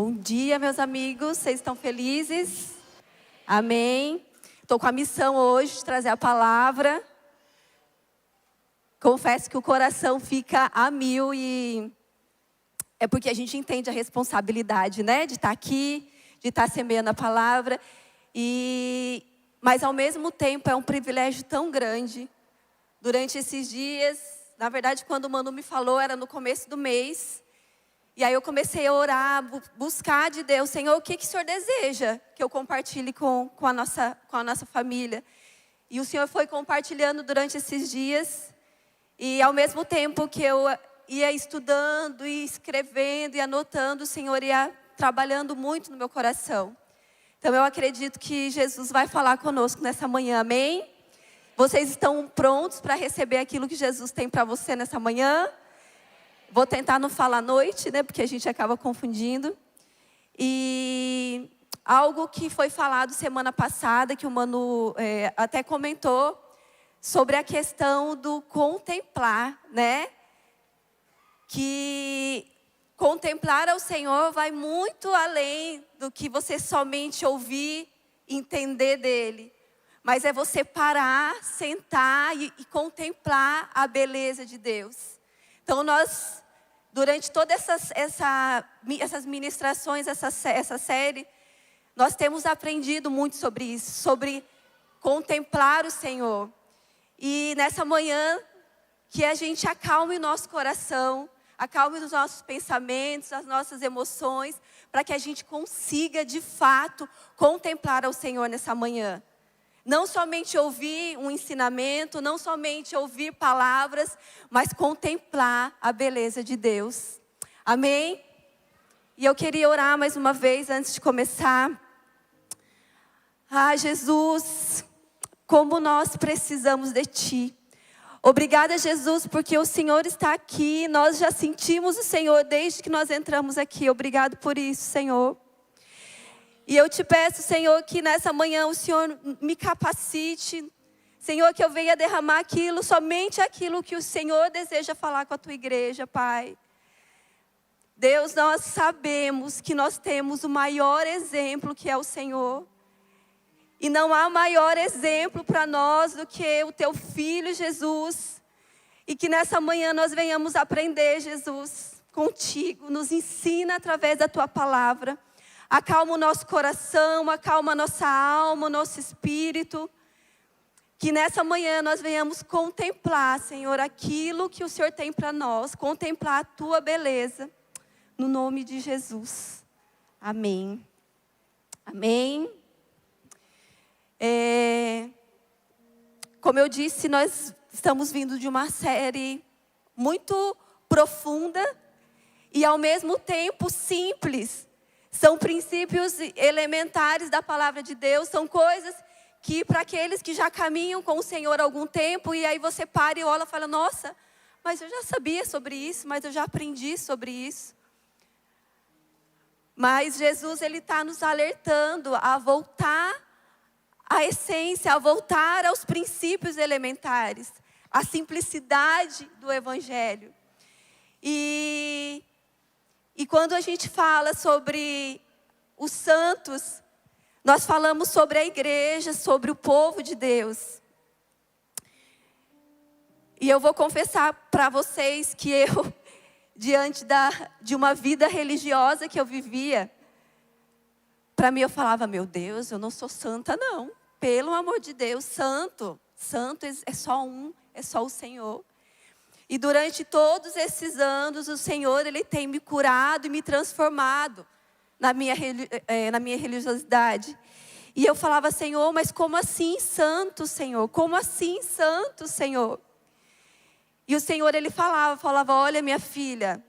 Bom dia, meus amigos. Vocês estão felizes? Amém. Estou com a missão hoje de trazer a palavra. Confesso que o coração fica a mil e é porque a gente entende a responsabilidade, né? De estar aqui, de estar semeando a palavra. Mas ao mesmo tempo é um privilégio tão grande. Durante esses dias, na verdade, quando o Manu me falou, era no começo do mês. E aí eu comecei a orar, buscar de Deus, Senhor, o que o Senhor deseja que eu compartilhe com a nossa família. E o Senhor foi compartilhando durante esses dias. E ao mesmo tempo que eu ia estudando e escrevendo e anotando, o Senhor ia trabalhando muito no meu coração. Então eu acredito que Jesus vai falar conosco nessa manhã, amém? Vocês estão prontos para receber aquilo que Jesus tem para você nessa manhã? Vou tentar não falar à noite, né? Porque a gente acaba confundindo. E algo que foi falado semana passada, que o Manu até comentou, sobre a questão do contemplar, né? Que contemplar ao Senhor vai muito além do que você somente ouvir, entender dele. Mas é você parar, sentar e contemplar a beleza de Deus. Então nós, durante todas essas ministrações, essa série, nós temos aprendido muito sobre isso, sobre contemplar o Senhor. E nessa manhã, que a gente acalme o nosso coração, acalme os nossos pensamentos, as nossas emoções, para que a gente consiga, de fato, contemplar ao Senhor nessa manhã. Não somente ouvir um ensinamento, não somente ouvir palavras, mas contemplar a beleza de Deus. Amém? E eu queria orar mais uma vez antes de começar. Ah, Jesus, como nós precisamos de Ti. Obrigada, Jesus, porque o Senhor está aqui. Nós já sentimos o Senhor desde que nós entramos aqui. Obrigado por isso, Senhor. E eu te peço, Senhor, que nessa manhã o Senhor me capacite. Senhor, que eu venha derramar somente aquilo que o Senhor deseja falar com a Tua igreja, Pai. Deus, nós sabemos que nós temos o maior exemplo, que é o Senhor. E não há maior exemplo para nós do que o Teu Filho, Jesus. E que nessa manhã nós venhamos aprender, Jesus, contigo. Nos ensina através da Tua palavra. Acalma o nosso coração, acalma a nossa alma, o nosso espírito. Que nessa manhã nós venhamos contemplar, Senhor, aquilo que o Senhor tem para nós. Contemplar a Tua beleza. No nome de Jesus. Amém. Amém. Como eu disse, nós estamos vindo de uma série muito profunda e ao mesmo tempo simples. São princípios elementares da palavra de Deus, são coisas que para aqueles que já caminham com o Senhor há algum tempo, e aí você para e olha e fala, nossa, mas eu já sabia sobre isso, mas eu já aprendi sobre isso. Mas Jesus, Ele está nos alertando a voltar à essência, a voltar aos princípios elementares, à simplicidade do Evangelho. E quando a gente fala sobre os santos, nós falamos sobre a igreja, sobre o povo de Deus. E eu vou confessar para vocês que eu, diante de uma vida religiosa que eu vivia, para mim eu falava, meu Deus, eu não sou santa não. Pelo amor de Deus, santo é só um, é só o Senhor. E durante todos esses anos, o Senhor, Ele tem me curado e me transformado na minha religiosidade. E eu falava, Senhor, mas como assim santo, Senhor? Como assim santo, Senhor? E o Senhor, Ele falava, olha minha filha,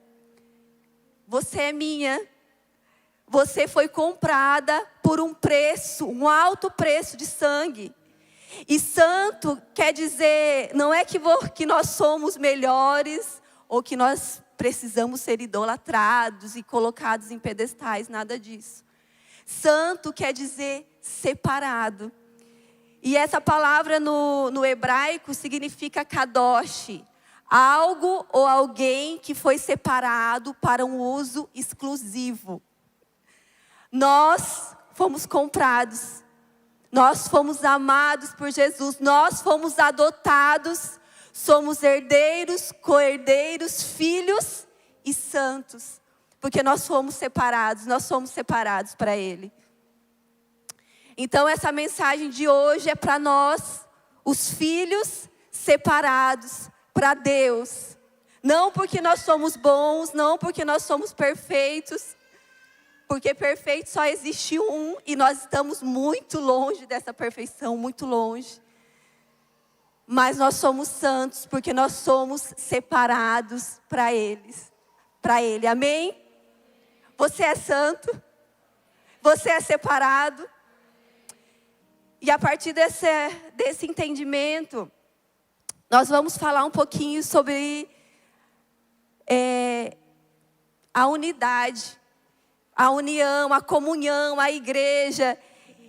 você é minha. Você foi comprada por um preço, um alto preço de sangue. E santo quer dizer, não é que nós somos melhores ou que nós precisamos ser idolatrados e colocados em pedestais, nada disso. Santo quer dizer separado. E essa palavra no hebraico significa kadosh, algo ou alguém que foi separado para um uso exclusivo. Nós fomos comprados. Nós fomos amados por Jesus. Nós fomos adotados. Somos herdeiros, co-herdeiros, filhos e santos. Porque nós somos separados para Ele. Então essa mensagem de hoje é para nós, os filhos separados para Deus. Não porque nós somos bons, não porque nós somos perfeitos. Porque perfeito só existe um e nós estamos muito longe dessa perfeição, muito longe. Mas nós somos santos porque nós somos separados para Ele, amém? Você é santo? Você é separado? E a partir desse entendimento, nós vamos falar um pouquinho sobre a unidade, a união, a comunhão, a igreja.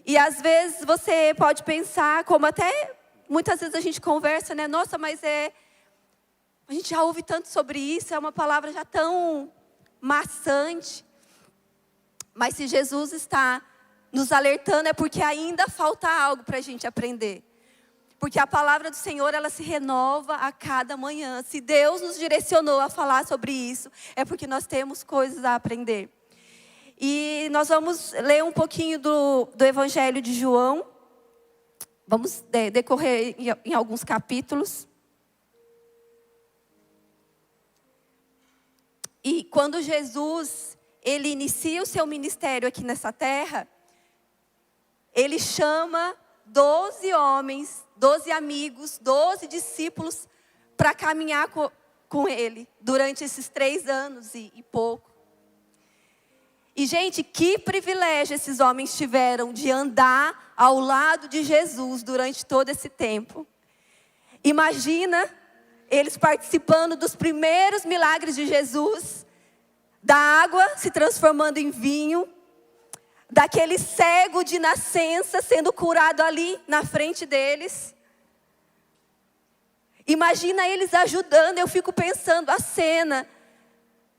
E às vezes você pode pensar, como até muitas vezes a gente conversa, né? Nossa, mas a gente já ouve tanto sobre isso, é uma palavra já tão maçante. Mas se Jesus está nos alertando, é porque ainda falta algo para a gente aprender. Porque a palavra do Senhor, ela se renova a cada manhã. Se Deus nos direcionou a falar sobre isso, é porque nós temos coisas a aprender. E nós vamos ler um pouquinho do Evangelho de João. Vamos decorrer em alguns capítulos. E quando Jesus, ele inicia o seu ministério aqui nessa terra, ele chama 12 homens, 12 amigos, 12 discípulos para caminhar com ele durante esses 3 anos e pouco. E, gente, que privilégio esses homens tiveram de andar ao lado de Jesus durante todo esse tempo. Imagina eles participando dos primeiros milagres de Jesus, da água se transformando em vinho, daquele cego de nascença sendo curado ali na frente deles. Imagina eles ajudando, eu fico pensando a cena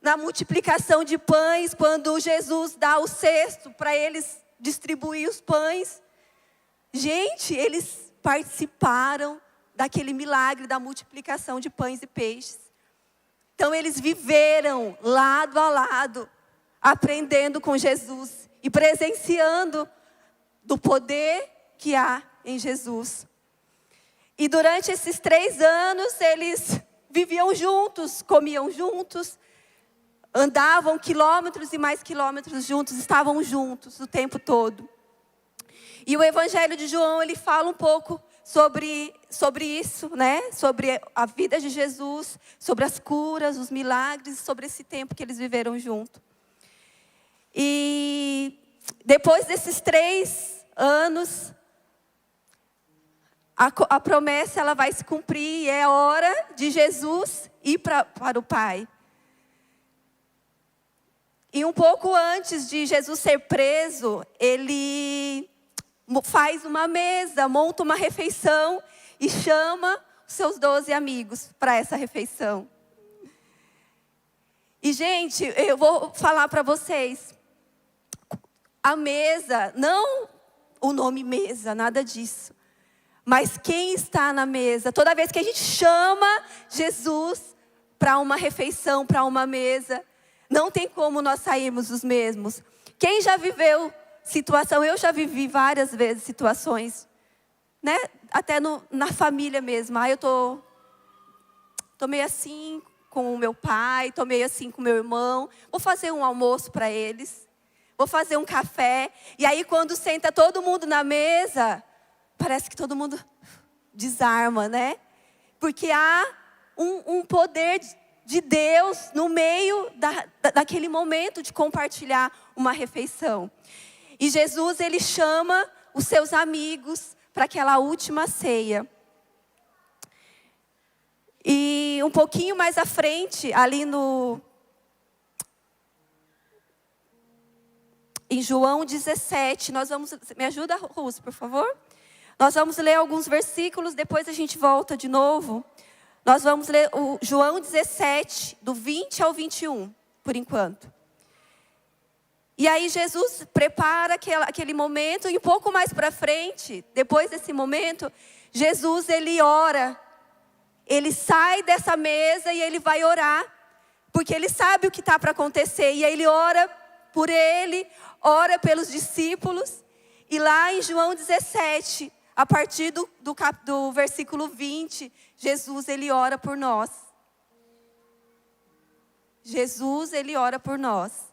na multiplicação de pães, quando Jesus dá o cesto para eles distribuir os pães. Gente, eles participaram daquele milagre da multiplicação de pães e peixes. Então eles viveram lado a lado, aprendendo com Jesus e presenciando do poder que há em Jesus. E durante esses 3 anos, eles viviam juntos, comiam juntos, andavam quilômetros e mais quilômetros juntos, estavam juntos o tempo todo. E o Evangelho de João, ele fala um pouco sobre isso, né? Sobre a vida de Jesus, sobre as curas, os milagres, sobre esse tempo que eles viveram junto. E depois desses 3 anos, a promessa ela vai se cumprir e é hora de Jesus ir para o Pai. E um pouco antes de Jesus ser preso, ele faz uma mesa, monta uma refeição e chama os seus 12 amigos para essa refeição. E, gente, eu vou falar para vocês, a mesa, não o nome mesa, nada disso. Mas quem está na mesa, toda vez que a gente chama Jesus para uma refeição, para uma mesa, não tem como nós sairmos os mesmos. Quem já viveu situação, eu já vivi várias vezes situações, né? Até na família mesmo. Eu tô meio assim com o meu pai, tô meio assim com o meu irmão. Vou fazer um almoço para eles. Vou fazer um café. E aí quando senta todo mundo na mesa, parece que todo mundo desarma, né? Porque há um poder de Deus no meio daquele momento de compartilhar uma refeição. E Jesus, ele chama os seus amigos para aquela última ceia. E um pouquinho mais à frente, ali em João 17, nós vamos... Me ajuda, Rússia, por favor? Nós vamos ler alguns versículos, depois a gente volta de novo. Nós vamos ler o João 17, do 20 ao 21, por enquanto. E aí Jesus prepara aquele momento, e um pouco mais para frente, depois desse momento, Jesus ele ora. Ele sai dessa mesa e ele vai orar, porque ele sabe o que está para acontecer. E aí ele ora por ele, ora pelos discípulos. E lá em João 17, a partir do versículo 20, Jesus ele ora por nós. Jesus ele ora por nós.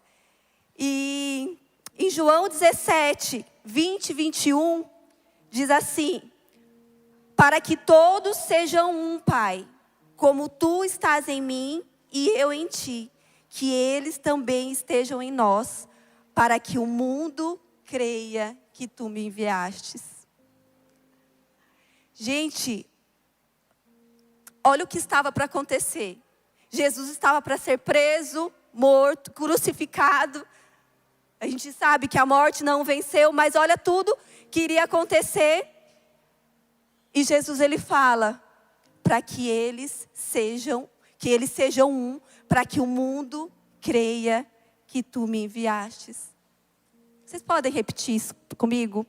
E em João 17, 20 e 21, diz assim: para que todos sejam um, Pai, como tu estás em mim e eu em ti, que eles também estejam em nós, para que o mundo creia que tu me enviastes. Gente, olha o que estava para acontecer. Jesus estava para ser preso, morto, crucificado. A gente sabe que a morte não venceu, mas olha tudo que iria acontecer. E Jesus ele fala para que eles sejam um, para que o mundo creia que tu me enviastes. Vocês podem repetir isso comigo?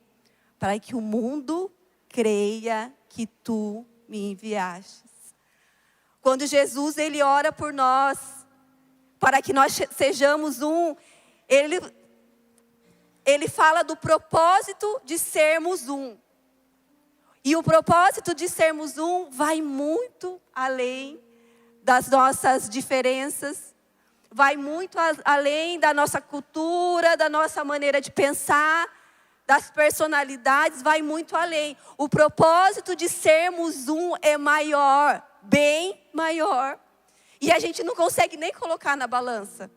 Para que o mundo creia que tu me enviastes. Quando Jesus ele ora por nós, para que nós sejamos um, ele fala do propósito de sermos um. E o propósito de sermos um vai muito além das nossas diferenças, vai muito além da nossa cultura, da nossa maneira de pensar, das personalidades, vai muito além. O propósito de sermos um é maior, bem maior. E a gente não consegue nem colocar na balança.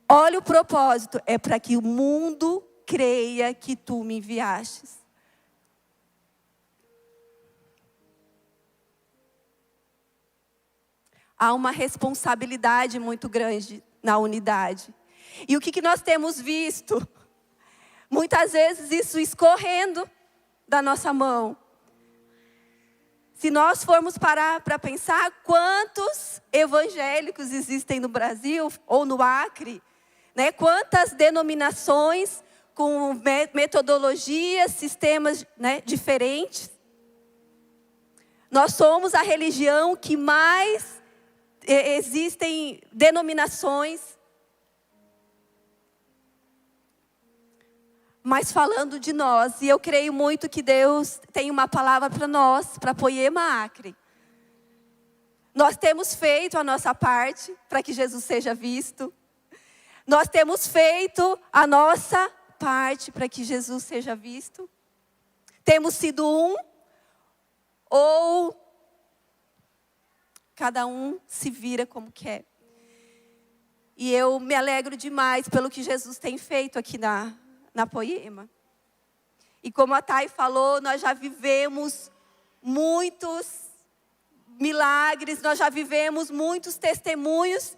Olha o propósito, é para que o mundo creia que tu me enviastes. Há uma responsabilidade muito grande na unidade. E o que nós temos visto? Muitas vezes isso escorrendo da nossa mão. Se nós formos parar para pensar quantos evangélicos existem no Brasil ou no Acre, né? Quantas denominações com metodologias, sistemas, né, diferentes. Nós somos a religião que mais existem denominações. Mas falando de nós, e eu creio muito que Deus tem uma palavra para nós, para Poema Acre. Nós temos feito a nossa parte para que Jesus seja visto. Nós temos feito a nossa parte para que Jesus seja visto. Temos sido um, ou cada um se vira como quer. E eu me alegro demais pelo que Jesus tem feito aqui na Poema. E como a Thay falou, nós já vivemos muitos milagres, nós já vivemos muitos testemunhos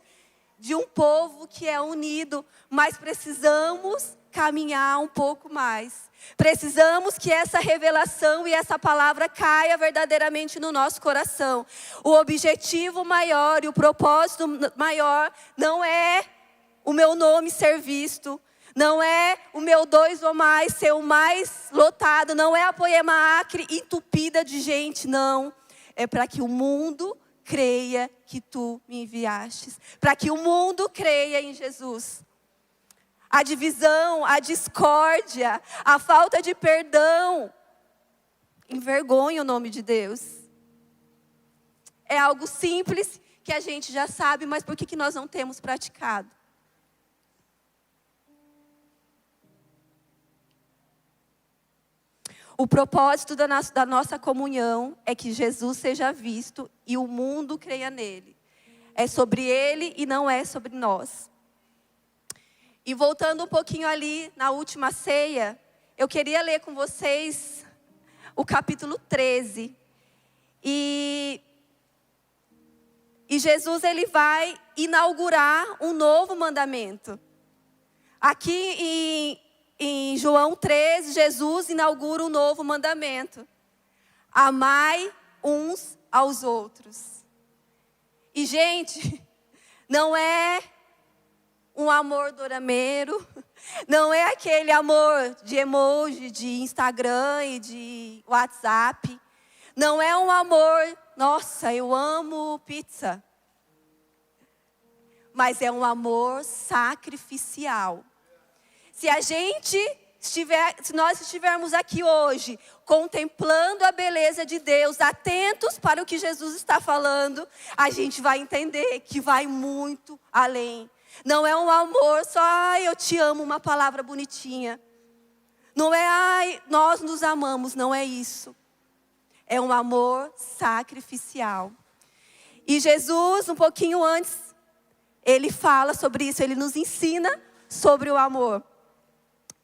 de um povo que é unido, mas precisamos caminhar um pouco mais. Precisamos que essa revelação e essa palavra caia verdadeiramente no nosso coração. O objetivo maior e o propósito maior não é o meu nome ser visto, não é o meu 2 ou mais ser o mais lotado, não é a Poema Acre entupida de gente, não. É para que o mundo creia que tu me enviastes. Para que o mundo creia em Jesus. A divisão, a discórdia, a falta de perdão envergonha o nome de Deus. É algo simples que a gente já sabe, mas por que nós não temos praticado? O propósito da nossa comunhão é que Jesus seja visto e o mundo creia nele. É sobre ele e não é sobre nós. E voltando um pouquinho ali na última ceia, eu queria ler com vocês o capítulo 13. E Jesus ele vai inaugurar um novo mandamento. Aqui em João 13, Jesus inaugura um novo mandamento. Amai uns aos outros. E gente, não é um amor dorameiro, não é aquele amor de emoji, de Instagram e de WhatsApp. Não é um amor, nossa, eu amo pizza. Mas é um amor sacrificial. Se nós estivermos aqui hoje, contemplando a beleza de Deus, atentos para o que Jesus está falando, a gente vai entender que vai muito além. Não é um amor só, ai, eu te amo, uma palavra bonitinha. Não é, ai, nós nos amamos, não é isso. É um amor sacrificial. E Jesus, um pouquinho antes, ele fala sobre isso, ele nos ensina sobre o amor.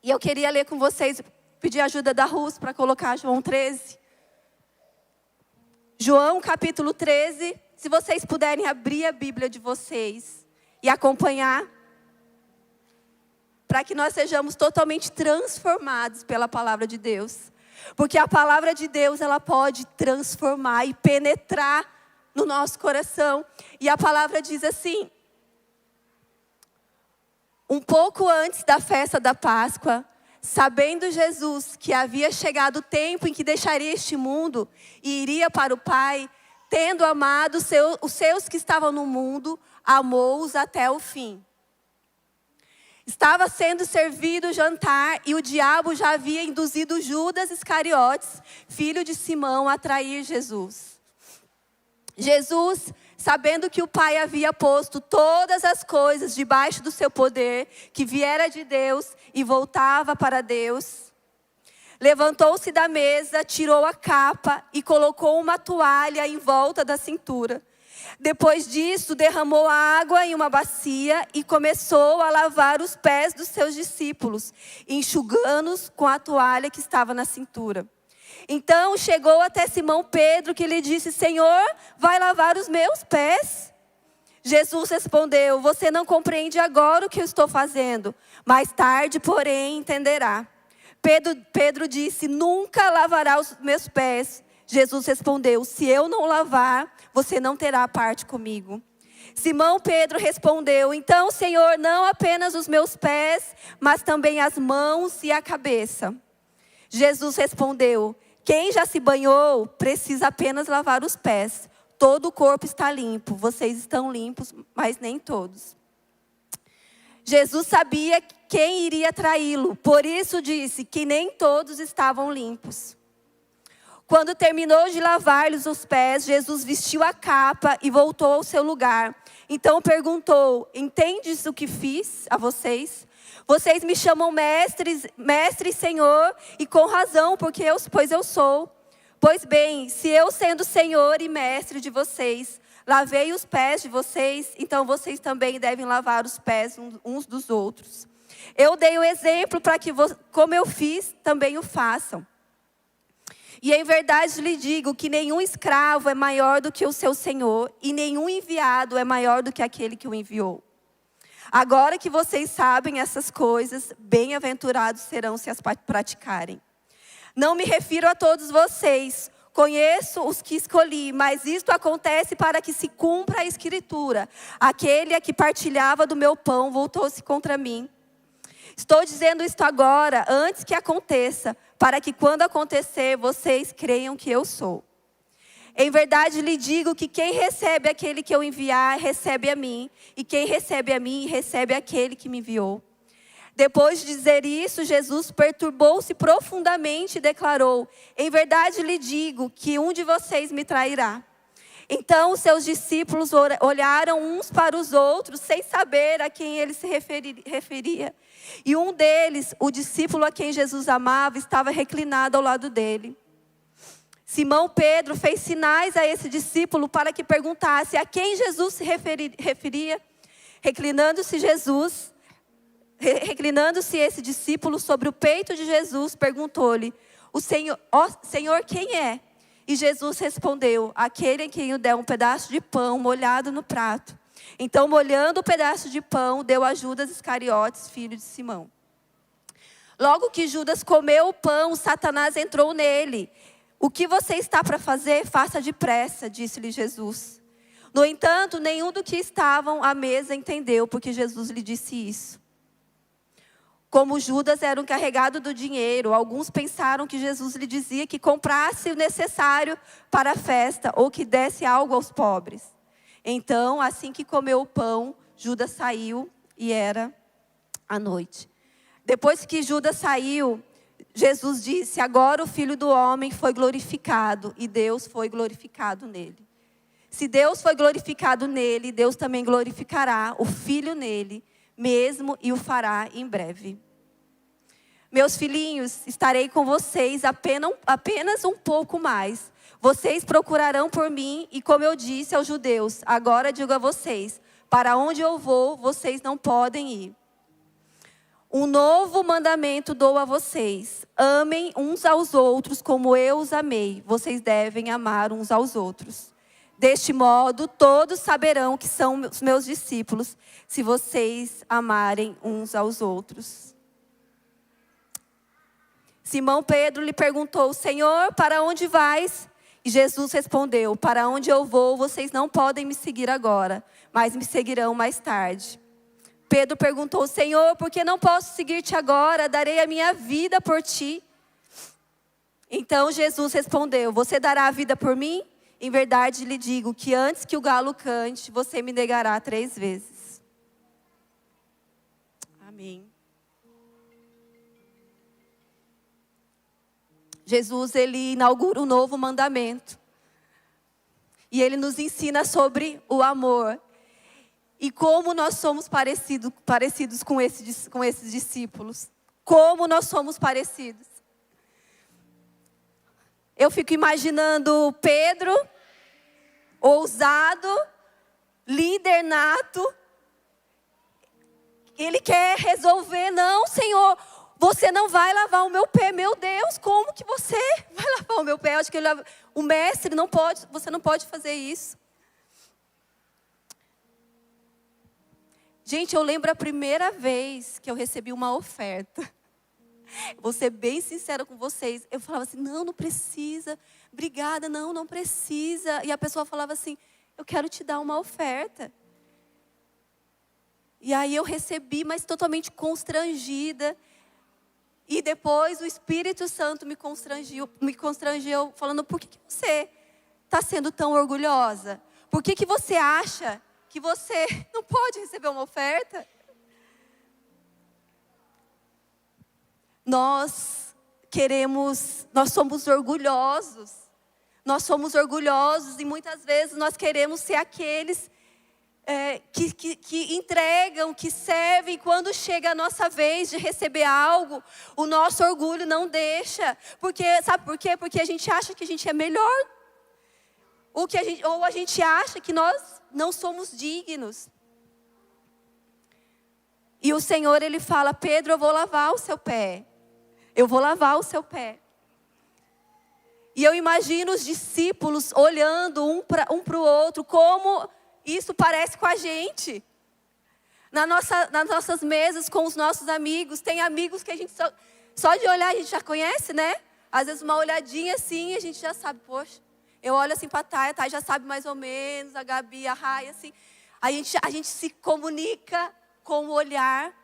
E eu queria ler com vocês, pedir a ajuda da Rus para colocar João 13. João capítulo 13, se vocês puderem abrir a Bíblia de vocês e acompanhar, para que nós sejamos totalmente transformados pela palavra de Deus. Porque a palavra de Deus, ela pode transformar e penetrar no nosso coração. E a palavra diz assim: um pouco antes da festa da Páscoa, sabendo Jesus que havia chegado o tempo em que deixaria este mundo e iria para o Pai, tendo amado os seus que estavam no mundo, amou-os até o fim. Estava sendo servido o jantar e o diabo já havia induzido Judas Iscariotes, filho de Simão, a trair Jesus. Jesus, sabendo que o Pai havia posto todas as coisas debaixo do seu poder, que viera de Deus e voltava para Deus, levantou-se da mesa, tirou a capa e colocou uma toalha em volta da cintura. Depois disso, derramou água em uma bacia e começou a lavar os pés dos seus discípulos, enxugando-os com a toalha que estava na cintura. Então chegou até Simão Pedro, que lhe disse: Senhor, vai lavar os meus pés? Jesus respondeu: você não compreende agora o que eu estou fazendo, mais tarde, porém, entenderá. Pedro disse: nunca lavará os meus pés. Jesus respondeu: se eu não lavar, você não terá parte comigo. Simão Pedro respondeu: então, Senhor, não apenas os meus pés, mas também as mãos e a cabeça. Jesus respondeu: quem já se banhou precisa apenas lavar os pés. Todo o corpo está limpo. Vocês estão limpos, mas nem todos. Jesus sabia quem iria traí-lo, por isso disse que nem todos estavam limpos. Quando terminou de lavar-lhes os pés, Jesus vestiu a capa e voltou ao seu lugar. Então perguntou: entendes o que fiz a vocês? Vocês me chamam mestre e Senhor, e com razão, pois eu sou. Pois bem, se eu, sendo Senhor e mestre de vocês, lavei os pés de vocês, então vocês também devem lavar os pés uns dos outros. Eu dei o exemplo para que, como eu fiz, também o façam. E em verdade lhe digo que nenhum escravo é maior do que o seu senhor, e nenhum enviado é maior do que aquele que o enviou. Agora que vocês sabem essas coisas, bem-aventurados serão se as praticarem. Não me refiro a todos vocês, conheço os que escolhi, mas isto acontece para que se cumpra a Escritura. Aquele a que partilhava do meu pão voltou-se contra mim. Estou dizendo isto agora, antes que aconteça, para que quando acontecer, vocês creiam que eu sou. Em verdade lhe digo que quem recebe aquele que eu enviar, recebe a mim. E quem recebe a mim, recebe aquele que me enviou. Depois de dizer isso, Jesus perturbou-se profundamente e declarou: em verdade lhe digo que um de vocês me trairá. Então os seus discípulos olharam uns para os outros, sem saber a quem ele se referia. E um deles, o discípulo a quem Jesus amava, estava reclinado ao lado dele. Simão Pedro fez sinais a esse discípulo para que perguntasse a quem Jesus se referia. Reclinando-se esse discípulo sobre o peito de Jesus, perguntou-lhe: Senhor, quem é? E Jesus respondeu: aquele em quem eu der um pedaço de pão molhado no prato. Então, molhando o pedaço de pão, deu a Judas Iscariotes, filho de Simão. Logo que Judas comeu o pão, Satanás entrou nele. O que você está para fazer, faça depressa, disse-lhe Jesus. No entanto, nenhum do que estavam à mesa entendeu, porque Jesus lhe disse isso. Como Judas era o encarregado do dinheiro, alguns pensaram que Jesus lhe dizia que comprasse o necessário para a festa, ou que desse algo aos pobres. Então, assim que comeu o pão, Judas saiu e era a noite. Depois que Judas saiu, Jesus disse: agora o Filho do Homem foi glorificado e Deus foi glorificado nele. Se Deus foi glorificado nele, Deus também glorificará o Filho nele mesmo e o fará em breve. Meus filhinhos, estarei com vocês apenas um pouco mais. Vocês procurarão por mim e, como eu disse aos judeus, agora digo a vocês: para onde eu vou, vocês não podem ir. Um novo mandamento dou a vocês: amem uns aos outros como eu os amei. Vocês devem amar uns aos outros. Deste modo, todos saberão que são os meus discípulos, se vocês amarem uns aos outros. Simão Pedro lhe perguntou: Senhor, para onde vais? E Jesus respondeu: para onde eu vou, vocês não podem me seguir agora, mas me seguirão mais tarde. Pedro perguntou: Senhor, por que não posso seguir-te agora? Darei a minha vida por ti. Então Jesus respondeu: você dará a vida por mim? Em verdade lhe digo que antes que o galo cante, você me negará 3 vezes. Amém. Jesus, ele inaugura um novo mandamento. E ele nos ensina sobre o amor. E como nós somos parecidos com esses discípulos. Como nós somos parecidos. Eu fico imaginando Pedro, ousado, líder nato. Ele quer resolver: não, Senhor, você não vai lavar o meu pé. Meu Deus, como que você vai lavar o meu pé? Eu acho que o mestre não pode, você não pode fazer isso. Gente, eu lembro a primeira vez que eu recebi uma oferta. Vou ser bem sincera com vocês. Eu falava assim: não precisa. Obrigada, não precisa. E a pessoa falava assim: eu quero te dar uma oferta. E aí eu recebi, mas totalmente constrangida. E depois o Espírito Santo me constrangeu falando: por que você está sendo tão orgulhosa? Por que você acha que você não pode receber uma oferta? Nós somos orgulhosos. Nós somos orgulhosos e muitas vezes nós queremos ser aqueles que entregam, que servem. Quando chega a nossa vez de receber algo, o nosso orgulho não deixa. Sabe por quê? Porque a gente acha que a gente é melhor. Ou a gente acha que nós não somos dignos. E o Senhor, Ele fala: Pedro, eu vou lavar o seu pé. Eu vou lavar o seu pé. E eu imagino os discípulos olhando um para o outro, como isso parece com a gente. Nas nossas mesas, com os nossos amigos, tem amigos que a gente só de olhar a gente já conhece, né? Às vezes uma olhadinha assim, a gente já sabe: poxa, eu olho assim para a Thay já sabe mais ou menos, a Gabi, a Rai, assim. A gente se comunica com o olhar.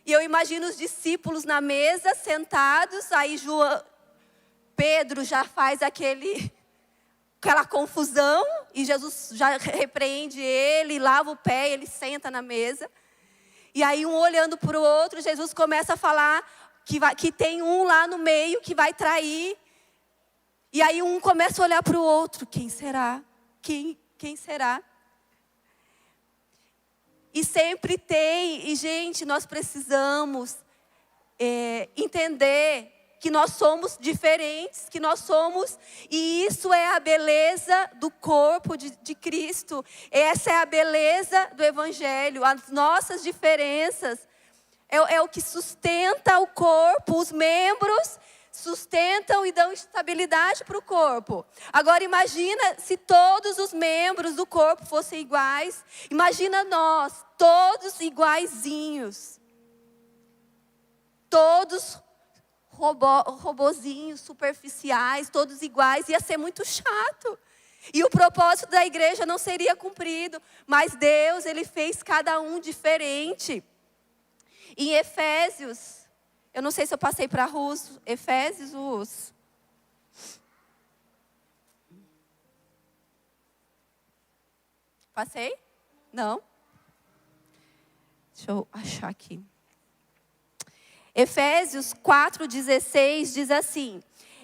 E eu imagino os discípulos na mesa, sentados. Aí Pedro já faz aquela confusão. E Jesus já repreende ele, lava o pé, ele senta na mesa. E aí um olhando para o outro, Jesus começa a falar que tem um lá no meio que vai trair. E aí um começa a olhar para o outro: quem será? Quem será? E sempre tem. E gente, nós precisamos entender que nós somos diferentes, que nós somos, e isso é a beleza do corpo de Cristo. Essa é a beleza do Evangelho. As nossas diferenças é o que sustenta o corpo. Os membros sustentam e dão estabilidade para o corpo. Agora imagina se todos os membros do corpo fossem iguais. Imagina nós, todos iguaizinhos. Todos robozinhos superficiais, todos iguais. Ia ser muito chato. E o propósito da igreja não seria cumprido. Mas Deus, Ele fez cada um diferente. Em Efésios, eu não sei se eu passei para Efésios. Passei? Não? Deixa eu achar aqui. Efésios 4,16 diz assim: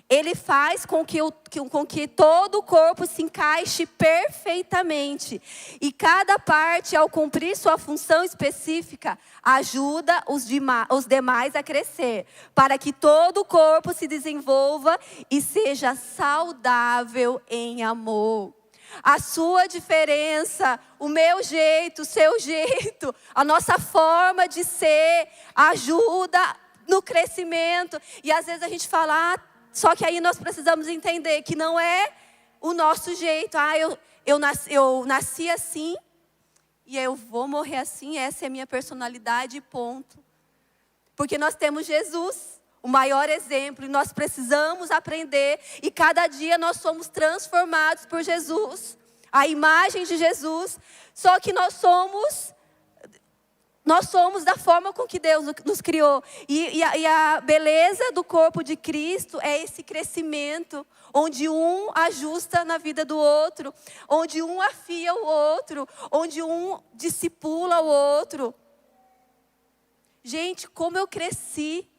Ele faz com que todo o corpo se encaixe perfeitamente. E cada parte, ao cumprir sua função específica, ajuda os demais a crescer. Para que todo o corpo se desenvolva e seja saudável em amor. A sua diferença, o meu jeito, o seu jeito, a nossa forma de ser, ajuda no crescimento. E às vezes a gente fala, só que aí nós precisamos entender que não é o nosso jeito. Eu nasci assim e eu vou morrer assim, essa é a minha personalidade, ponto. Porque nós temos Jesus, o maior exemplo, e nós precisamos aprender, e cada dia nós somos transformados por Jesus, a imagem de Jesus. Só que nós somos da forma com que Deus nos criou. E a beleza do corpo de Cristo é esse crescimento, onde um ajusta na vida do outro, onde um afia o outro, onde um discipula o outro. Gente, como eu cresci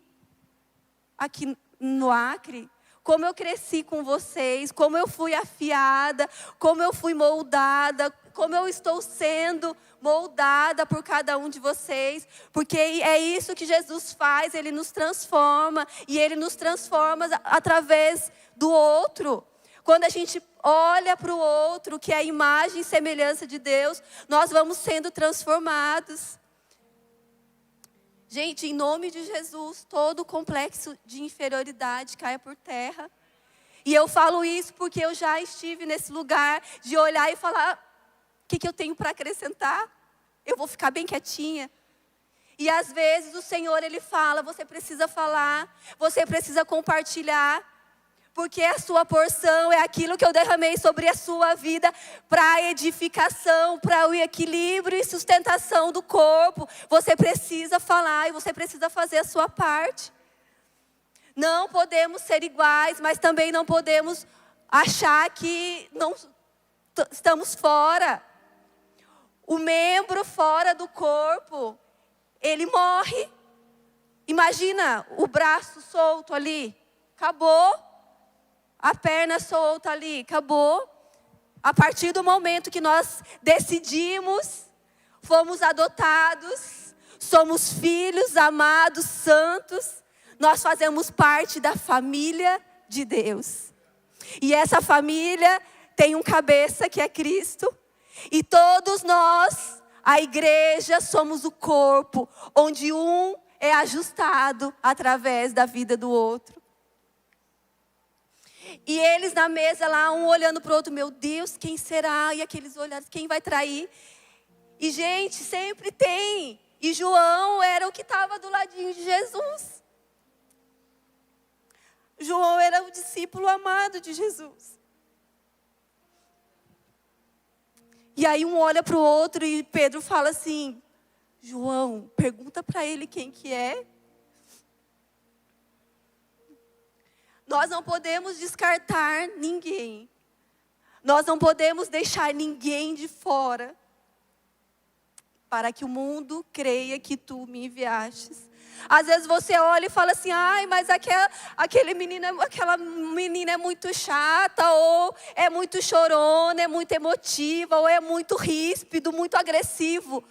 aqui no Acre, como eu cresci com vocês, como eu fui afiada, como eu fui moldada, como eu estou sendo moldada por cada um de vocês, porque é isso que Jesus faz, Ele nos transforma, e Ele nos transforma através do outro. Quando a gente olha para o outro, que é a imagem e semelhança de Deus, nós vamos sendo transformados. Gente, em nome de Jesus, todo complexo de inferioridade caia por terra. E eu falo isso porque eu já estive nesse lugar de olhar e falar, o que eu tenho para acrescentar? Eu vou ficar bem quietinha. E às vezes o Senhor, Ele fala, você precisa falar, você precisa compartilhar. Porque a sua porção é aquilo que eu derramei sobre a sua vida para a edificação, para o equilíbrio e sustentação do corpo. Você precisa falar e você precisa fazer a sua parte. Não podemos ser iguais, mas também não podemos achar que não estamos fora. O membro fora do corpo, ele morre. Imagina o braço solto ali, acabou. A perna solta ali, acabou. A partir do momento que nós decidimos, fomos adotados, somos filhos amados, santos, nós fazemos parte da família de Deus. E essa família tem um cabeça que é Cristo. E todos nós, a igreja, somos o corpo, onde um é ajustado através da vida do outro. E eles na mesa lá, um olhando para o outro, meu Deus, quem será? E aqueles olhares, quem vai trair? E gente, sempre tem. E João era o que estava do ladinho de Jesus. João era o discípulo amado de Jesus. E aí um olha para o outro e Pedro fala assim, João, pergunta para ele quem que é. Nós não podemos descartar ninguém. Nós não podemos deixar ninguém de fora. Para que o mundo creia que tu me enviastes. Às vezes você olha e fala assim, mas aquela menina é muito chata, ou é muito chorona, é muito emotiva, ou é muito ríspido, muito agressivo.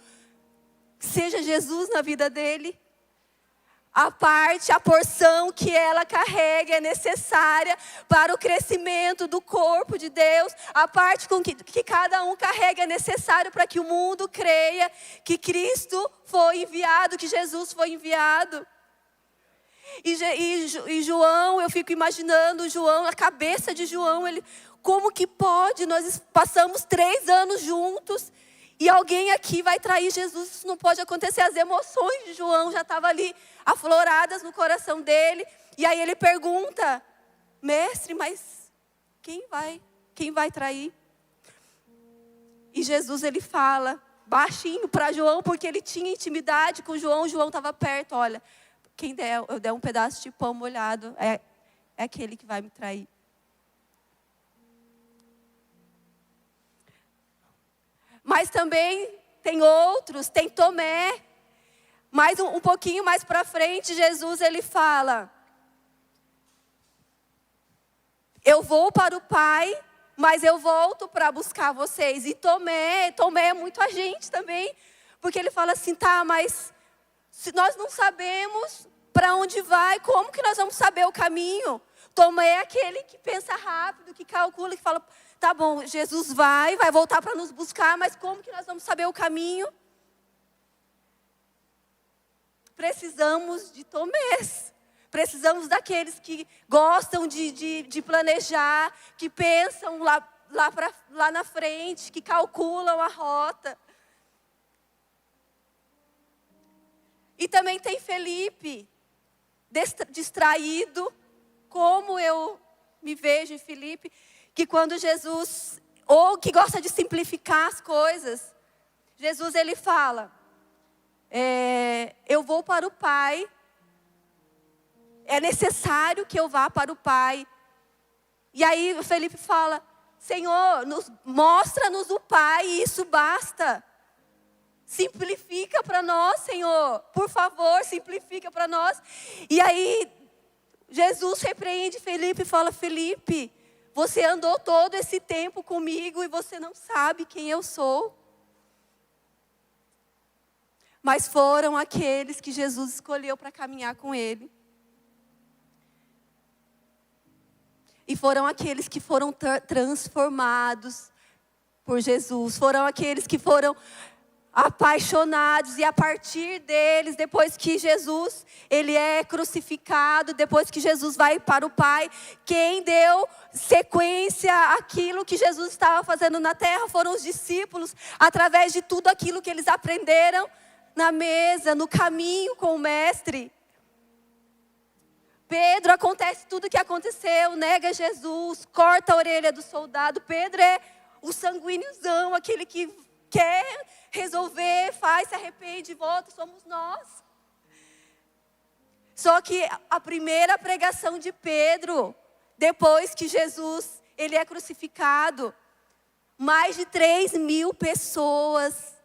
Seja Jesus na vida dele. A porção que ela carrega é necessária para o crescimento do corpo de Deus. A parte que cada um carrega é necessário para que o mundo creia que Cristo foi enviado, que Jesus foi enviado. E João, eu fico imaginando João, a cabeça de João, como que pode? Nós passamos 3 anos juntos. E alguém aqui vai trair Jesus, isso não pode acontecer. As emoções de João já estavam ali afloradas no coração dele. E aí ele pergunta, mestre, mas Quem vai trair? E Jesus, ele fala baixinho para João, porque ele tinha intimidade com João. João estava perto. Olha, quem eu der um pedaço de pão molhado, é aquele que vai me trair. Mas também tem outros, tem Tomé. Mas um pouquinho mais para frente, Jesus, ele fala: eu vou para o Pai, mas eu volto para buscar vocês. E Tomé é muito a gente também. Porque ele fala assim, tá, mas se nós não sabemos para onde vai, como que nós vamos saber o caminho? Tomé é aquele que pensa rápido, que calcula, que fala, tá bom, Jesus vai voltar para nos buscar, mas como que nós vamos saber o caminho? Precisamos de Tomés. Precisamos daqueles que gostam de planejar, que pensam lá na frente, que calculam a rota. E também tem Felipe, distraído, como eu me vejo em Felipe, que quando Jesus, ou que gosta de simplificar as coisas, Jesus, ele fala, eu vou para o Pai, é necessário que eu vá para o Pai. E aí o Felipe fala, Senhor, mostra-nos o Pai e isso basta. Simplifica para nós, Senhor, por favor, simplifica para nós. E aí Jesus repreende Felipe e fala, Felipe, você andou todo esse tempo comigo e você não sabe quem eu sou. Mas foram aqueles que Jesus escolheu para caminhar com ele. E foram aqueles que foram transformados por Jesus. Foram aqueles que foram apaixonados. E a partir deles, depois que Jesus, ele é crucificado, depois que Jesus vai para o Pai, quem deu sequência àquilo que Jesus estava fazendo na terra foram os discípulos, através de tudo aquilo que eles aprenderam na mesa, no caminho com o Mestre. Pedro, acontece tudo o que aconteceu, nega Jesus, corta a orelha do soldado. Pedro é o sanguíneozão, aquele que quer resolver, faz, se arrepende e volta, somos nós. Só que a primeira pregação de Pedro, depois que Jesus, ele é crucificado, mais de 3.000 pessoas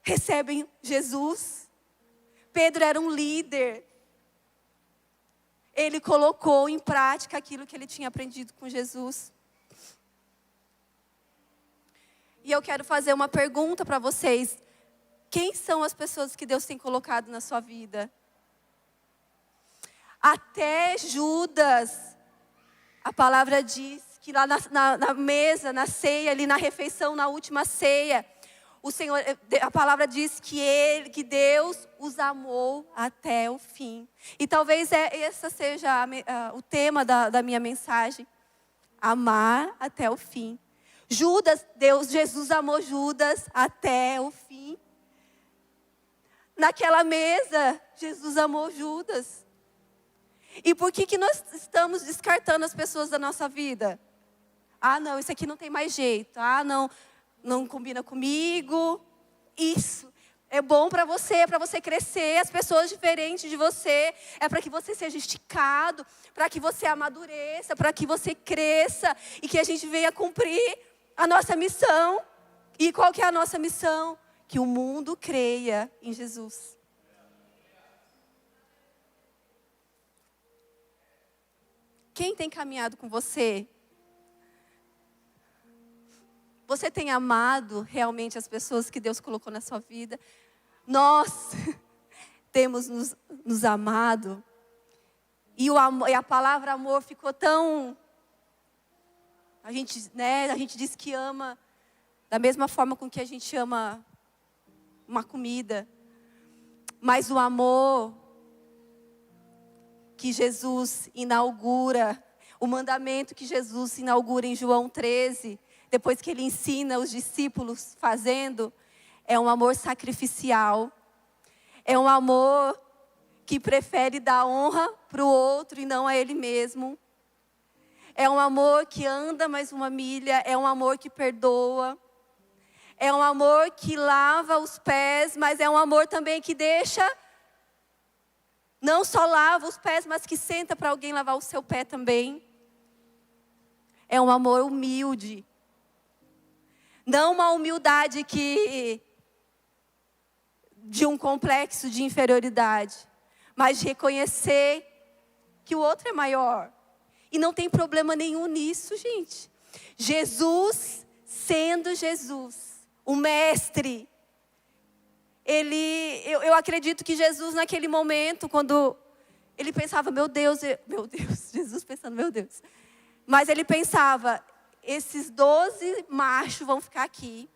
recebem Jesus. Pedro era um líder. Ele colocou em prática aquilo que ele tinha aprendido com Jesus. E eu quero fazer uma pergunta para vocês. Quem são as pessoas que Deus tem colocado na sua vida? Até Judas, a palavra diz que lá na mesa, na ceia, ali na refeição, na última ceia, o Senhor, a palavra diz que Deus os amou até o fim. E talvez esse seja o tema da minha mensagem. Amar até o fim. Jesus amou Judas até o fim. Naquela mesa, Jesus amou Judas. E por que nós estamos descartando as pessoas da nossa vida? Ah, não, isso aqui não tem mais jeito. Ah, não combina comigo. Isso é bom para você crescer. As pessoas diferentes de você, é para que você seja esticado, para que você amadureça, para que você cresça e que a gente venha cumprir a nossa missão. E qual que é a nossa missão? Que o mundo creia em Jesus. Quem tem caminhado com você? Você tem amado realmente as pessoas que Deus colocou na sua vida? Nós temos nos amado. E a palavra amor ficou tão... A gente diz que ama da mesma forma com que a gente ama uma comida. Mas o amor que Jesus inaugura, o mandamento que Jesus inaugura em João 13... depois que ele ensina os discípulos fazendo, é um amor sacrificial. É um amor que prefere dar honra para o outro e não a ele mesmo. É um amor que anda mais uma milha, é um amor que perdoa. É um amor que lava os pés, mas é um amor também que deixa, não só lava os pés, mas que senta para alguém lavar o seu pé também. É um amor humilde. Não uma humildade de um complexo de inferioridade, mas de reconhecer que o outro é maior. E não tem problema nenhum nisso, gente. Jesus, sendo Jesus, o mestre, eu acredito que Jesus naquele momento, quando ele pensava, meu Deus, Jesus pensando, meu Deus. Mas ele pensava, esses 12 machos vão ficar aqui.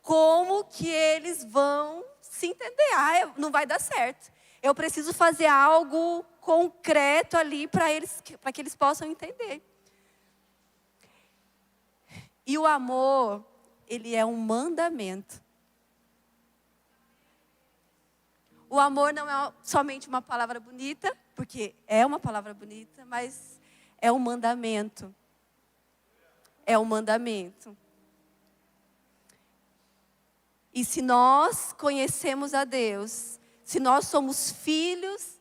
Como que eles vão se entender? Não vai dar certo. Eu preciso fazer algo concreto ali para que eles possam entender. E o amor, ele é um mandamento. O amor não é somente uma palavra bonita, porque é uma palavra bonita, mas é um mandamento. É um mandamento. E se nós conhecemos a Deus, se nós somos filhos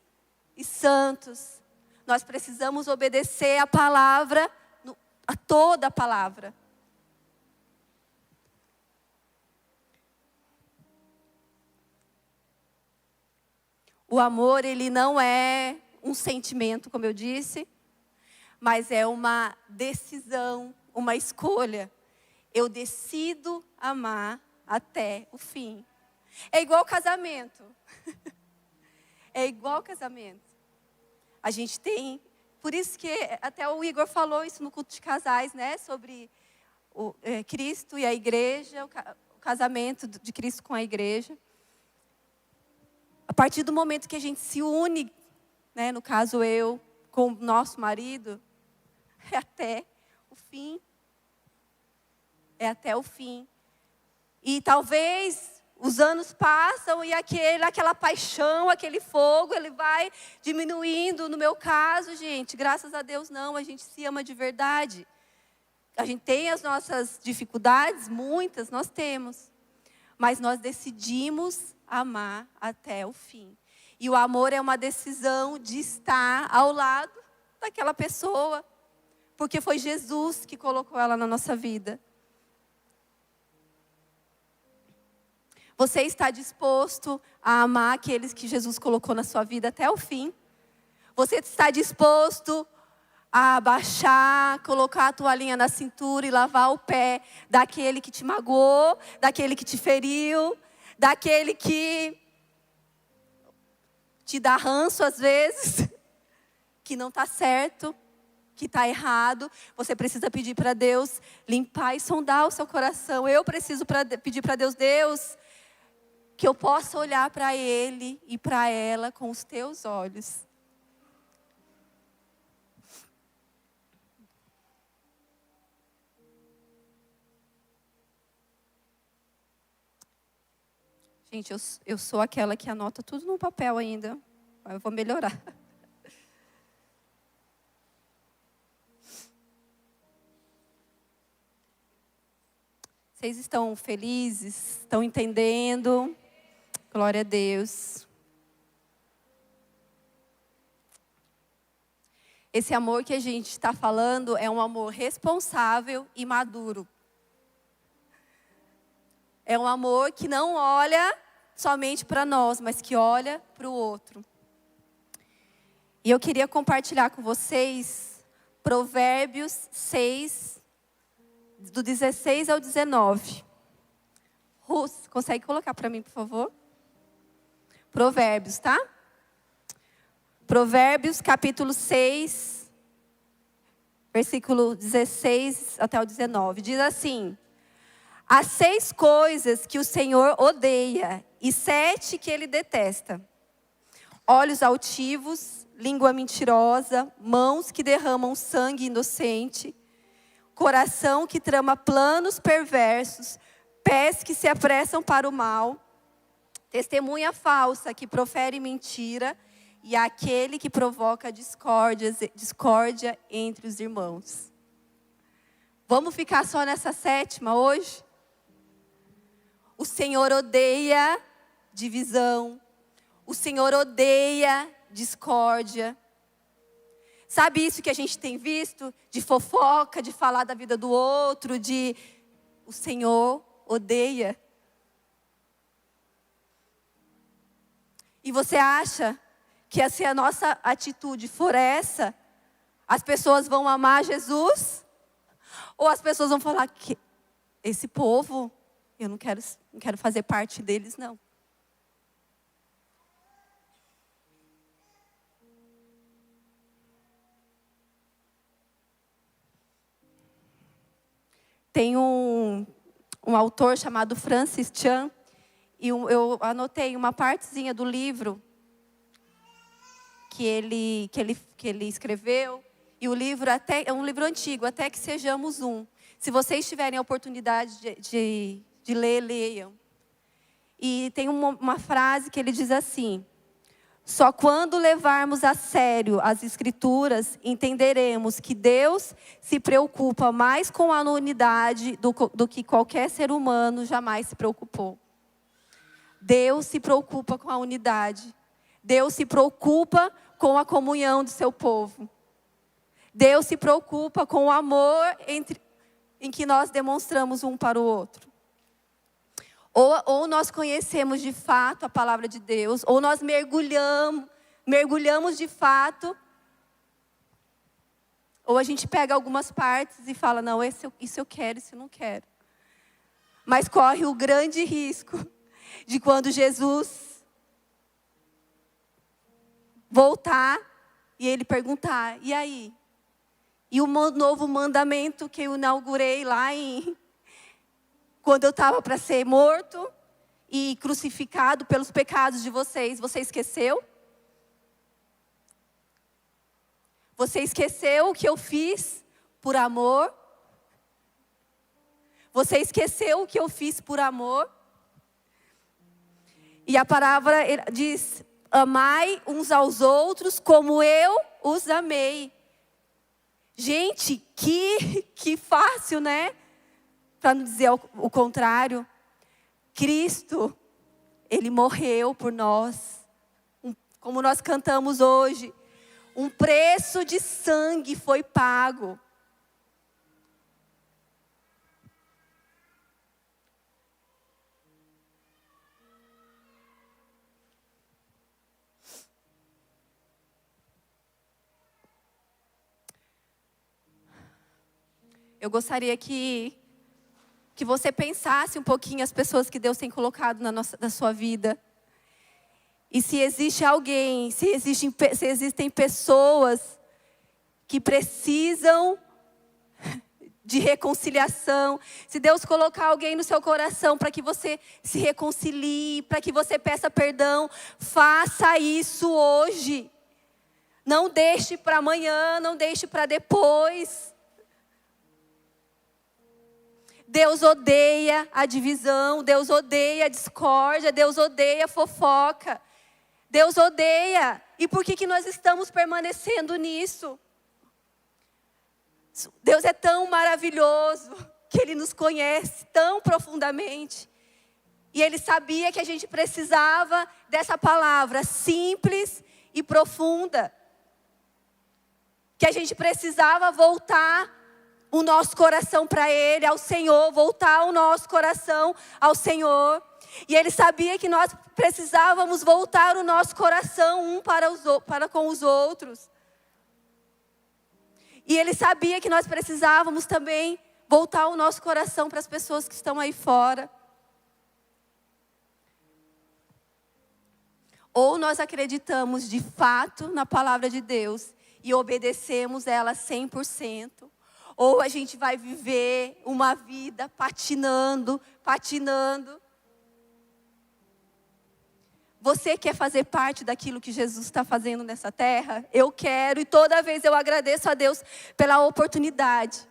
e santos, nós precisamos obedecer a palavra, a toda a palavra. O amor, ele não é um sentimento, como eu disse, mas é uma decisão, uma escolha. Eu decido amar até o fim. É igual casamento. É igual casamento. A gente tem, por isso que até o Igor falou isso no culto de casais, né? Sobre o Cristo e a igreja, o casamento de Cristo com a igreja. A partir do momento que a gente se une, né, no caso eu, com o nosso marido, é até o fim. É até o fim. E talvez os anos passam e aquela paixão, aquele fogo, ele vai diminuindo. No meu caso, gente, graças a Deus não, a gente se ama de verdade. A gente tem as nossas dificuldades, muitas nós temos. Mas nós decidimos amar até o fim. E o amor é uma decisão de estar ao lado daquela pessoa. Porque foi Jesus que colocou ela na nossa vida. Você está disposto a amar aqueles que Jesus colocou na sua vida até o fim? Você está disposto a abaixar, colocar a toalhinha na cintura e lavar o pé daquele que te magoou, daquele que te feriu, daquele que te dá ranço às vezes, que não está certo, que está errado? Você precisa pedir para Deus limpar e sondar o seu coração. Eu preciso pedir para Deus, que eu possa olhar para ele e para ela com os teus olhos. Gente, eu sou aquela que anota tudo no papel ainda. Mas eu vou melhorar. Vocês estão felizes? Estão entendendo? Glória a Deus. Esse amor que a gente está falando é um amor responsável e maduro. É um amor que não olha somente para nós, mas que olha para o outro. E eu queria compartilhar com vocês Provérbios 6, do 16 ao 19. Rus, consegue colocar para mim, por favor? Provérbios, tá? Provérbios, capítulo 6, versículo 16 até o 19. Diz assim: há 6 coisas que o Senhor odeia e 7 que Ele detesta: olhos altivos, língua mentirosa, mãos que derramam sangue inocente, coração que trama planos perversos, pés que se apressam para o mal, testemunha falsa que profere mentira, e aquele que provoca discórdia entre os irmãos. Vamos ficar só nessa sétima hoje? O Senhor odeia divisão. O Senhor odeia discórdia. Sabe isso que a gente tem visto? De fofoca, de falar da vida do outro, O Senhor odeia. E você acha que se a nossa atitude for essa, as pessoas vão amar Jesus? Ou as pessoas vão falar que esse povo, eu não quero fazer parte deles, não. Tem um autor chamado Francis Chan, e eu anotei uma partezinha do livro que ele escreveu. E o livro é um livro antigo, Até que Sejamos Um. Se vocês tiverem a oportunidade de ler, leiam. E tem uma frase que ele diz assim: só quando levarmos a sério as Escrituras, entenderemos que Deus se preocupa mais com a unidade do que qualquer ser humano jamais se preocupou. Deus se preocupa com a unidade. Deus se preocupa com a comunhão do seu povo. Deus se preocupa com o amor em que nós demonstramos um para o outro. Ou nós conhecemos de fato a palavra de Deus, ou nós mergulhamos de fato, ou a gente pega algumas partes e fala, não, isso eu quero, isso eu não quero. Mas corre o grande risco de quando Jesus voltar e ele perguntar, e aí? E o novo mandamento que eu inaugurei lá quando eu estava para ser morto e crucificado pelos pecados de vocês, você esqueceu? Você esqueceu o que eu fiz por amor? Você esqueceu o que eu fiz por amor? E a palavra diz, amai uns aos outros como eu os amei. Gente, que fácil, né? Para não dizer o contrário. Cristo, Ele morreu por nós. Como nós cantamos hoje. Um preço de sangue foi pago. Eu gostaria que você pensasse um pouquinho as pessoas que Deus tem colocado na sua vida. E se existe alguém, se existem pessoas que precisam de reconciliação. Se Deus colocar alguém no seu coração para que você se reconcilie, para que você peça perdão, faça isso hoje. Não deixe para amanhã, não deixe para depois. Deus odeia a divisão, Deus odeia a discórdia, Deus odeia a fofoca. Deus odeia. E por que nós estamos permanecendo nisso? Deus é tão maravilhoso que Ele nos conhece tão profundamente. E Ele sabia que a gente precisava dessa palavra simples e profunda. Que a gente precisava voltar o nosso coração para Ele, ao Senhor, voltar o nosso coração ao Senhor. E Ele sabia que nós precisávamos voltar o nosso coração um para com os outros. E Ele sabia que nós precisávamos também voltar o nosso coração para as pessoas que estão aí fora. Ou nós acreditamos de fato na palavra de Deus e obedecemos ela 100%. Ou a gente vai viver uma vida patinando. Você quer fazer parte daquilo que Jesus está fazendo nessa terra? Eu quero, e toda vez eu agradeço a Deus pela oportunidade.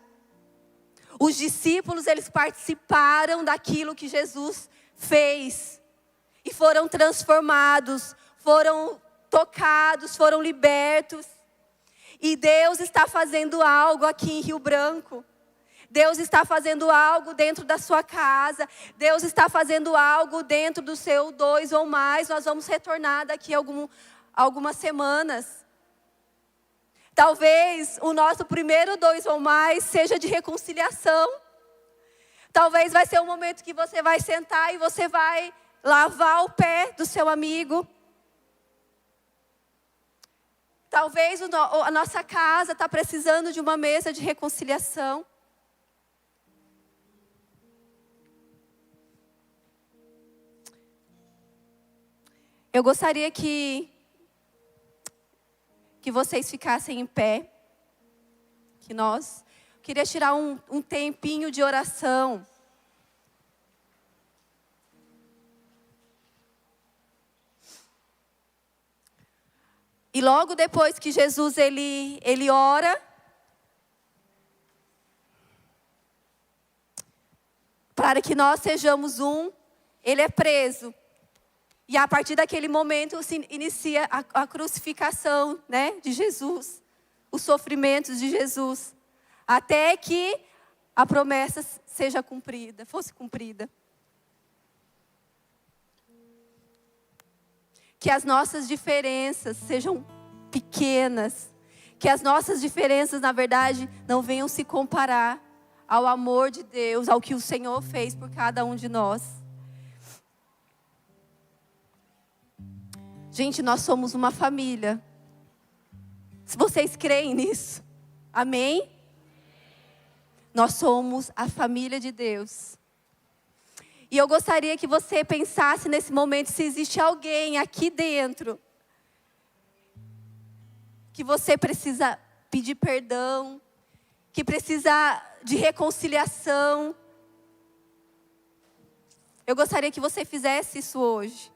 Os discípulos, eles participaram daquilo que Jesus fez. E foram transformados, foram tocados, foram libertos. E Deus está fazendo algo aqui em Rio Branco. Deus está fazendo algo dentro da sua casa. Deus está fazendo algo dentro do seu 2 ou mais. Nós vamos retornar daqui a algumas semanas. Talvez o nosso primeiro 2 ou mais seja de reconciliação. Talvez vai ser um momento que você vai sentar e você vai lavar o pé do seu amigo. Talvez a nossa casa está precisando de uma mesa de reconciliação. Eu gostaria que vocês ficassem em pé. Queria tirar um tempinho de oração. E logo depois que Jesus ele ora, para que nós sejamos um, ele é preso. E a partir daquele momento se inicia a crucificação, né, de Jesus, os sofrimentos de Jesus, até que a promessa fosse cumprida. Que as nossas diferenças sejam pequenas, que as nossas diferenças, na verdade, não venham se comparar ao amor de Deus, ao que o Senhor fez por cada um de nós. Gente, nós somos uma família. Se vocês creem nisso, amém? Nós somos a família de Deus. E eu gostaria que você pensasse nesse momento se existe alguém aqui dentro que você precisa pedir perdão, que precisa de reconciliação. Eu gostaria que você fizesse isso hoje.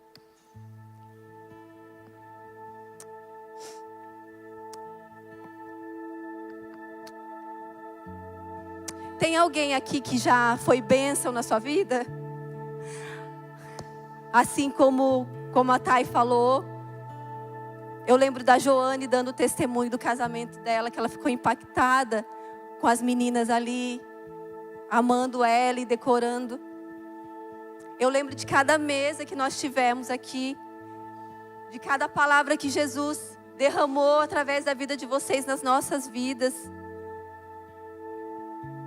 Tem alguém aqui que já foi bênção na sua vida? Assim como a Thay falou, eu lembro da Joane dando testemunho do casamento dela, que ela ficou impactada com as meninas ali, amando ela e decorando. Eu lembro de cada mesa que nós tivemos aqui, de cada palavra que Jesus derramou através da vida de vocês nas nossas vidas.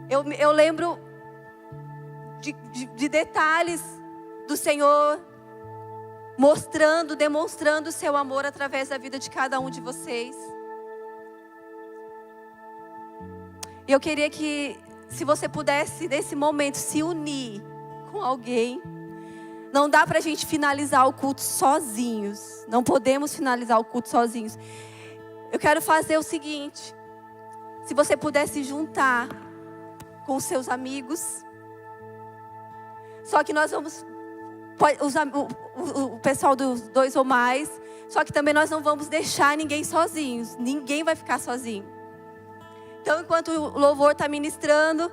Eu lembro de detalhes do Senhor demonstrando o seu amor através da vida de cada um de vocês. E eu queria que, se você pudesse, nesse momento, se unir com alguém. Não dá pra gente finalizar o culto sozinhos. Não podemos finalizar o culto sozinhos. Eu quero fazer o seguinte. Se você pudesse juntar com os seus amigos. Só que nós vamos o pessoal dos 2 ou mais. Só que também nós não vamos deixar ninguém sozinhos. Ninguém vai ficar sozinho. Então, enquanto o louvor está ministrando,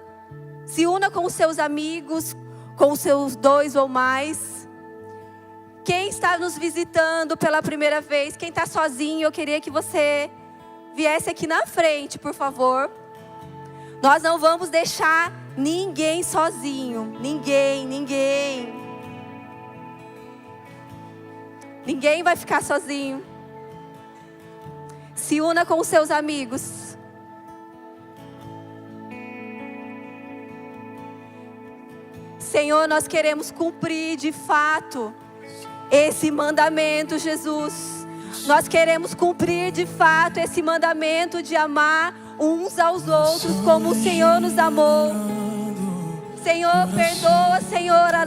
se una com os seus amigos, com os seus 2 ou mais. Quem está nos visitando pela primeira vez, quem está sozinho, eu queria que você viesse aqui na frente, por favor. Nós não vamos deixar ninguém sozinho. Ninguém. Ninguém vai ficar sozinho. Se una com os seus amigos. Senhor, nós queremos cumprir de fato esse mandamento, Jesus. Nós queremos cumprir de fato esse mandamento de amar uns aos outros como o Senhor nos amou. Senhor, perdoa, Senhor, a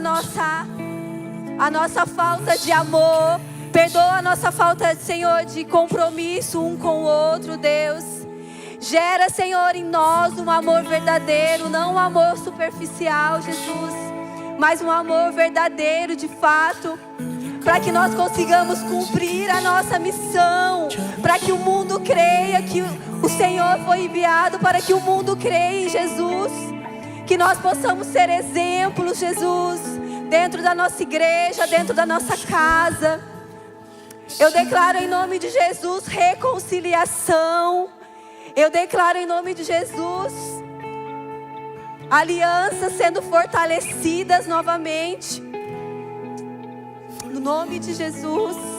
nossa falta de amor. Perdoa a nossa falta, Senhor, de compromisso um com o outro, Deus. Gera, Senhor, em nós um amor verdadeiro, não um amor superficial, Jesus, mas um amor verdadeiro de fato, para que nós consigamos cumprir a nossa missão, para que o mundo creia que o Senhor foi enviado, para que o mundo creia em Jesus, que nós possamos ser exemplos, Jesus, dentro da nossa igreja, dentro da nossa casa. Eu declaro em nome de Jesus reconciliação. Eu declaro em nome de Jesus alianças sendo fortalecidas novamente. No nome de Jesus.